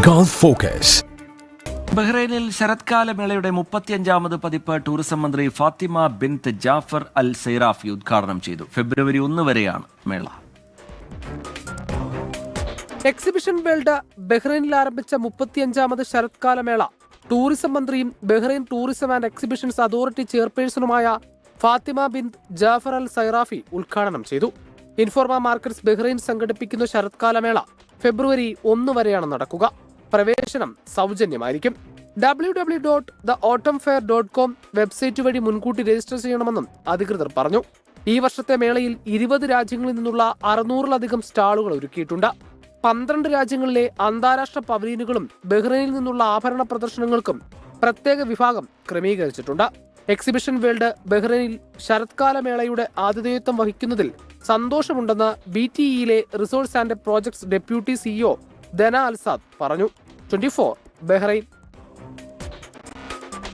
Gulf Focus. ബഹ്റൈനിൽ ശരത്കാല മേളയുടെ 35ാമത് പതിപ്പ് tourism മന്ത്രി Fathima bint Jaafar Al Sairafi ഉദ്ഘാടനം ചെയ്തു. ഫെബ്രുവരി 1 വരെയാണ് മേള. എക്സിബിഷൻ വേൾഡ് ബഹ്റൈനിൽ ആരംഭിച്ച 35ാമത് ശരത്കാല മേള ടൂറിസം മന്ത്രിയും Bahrain tourism and exhibitions authority ചെയർപേഴ്സണുമായ Fatima bint Jaafar Al Sairafi ഉദ്ഘാടനം ചെയ്തു. ഇൻഫോർമ മാർക്കറ്റ്സ് ബഹ്റൈൻ സംഘടിപ്പിക്കുന്ന ശരത്കാല മേള ഫെബ്രുവരി 1 വരെയാണ് നടക്കുക. പ്രവേശനം സൗജന്യമായിരിക്കും. www.theautumnfair.com വെബ്സൈറ്റ് വഴി മുൻകൂട്ടി രജിസ്റ്റർ ചെയ്യണമെന്നും അധികൃതർ പറഞ്ഞു. ഈ വർഷത്തെ മേളയിൽ 20 രാജ്യങ്ങളിൽ നിന്നുള്ള 600-ലധികം സ്റ്റാളുകൾ ഒരുക്കിയിട്ടുണ്ട്. 12 രാജ്യങ്ങളിലെ അന്താരാഷ്ട്ര പവലിയനുകളും ബഹ്റൈനിൽ നിന്നുള്ള ആഭരണ പ്രദർശനങ്ങൾക്കും പ്രത്യേക വിഭാഗം ക്രമീകരിച്ചിട്ടുണ്ട്. എക്സിബിഷൻ വേൾഡ് ബഹ്റൈനിൽ ശരത്കാല മേളയുടെ ആതിഥേയത്വം വഹിക്കുന്നതിൽ സന്തോഷമുണ്ടെന്ന് BTEയിലെ resource and projects deputy CEO Dana Alsaad പറഞ്ഞു. 24 ബഹ്റൈൻ.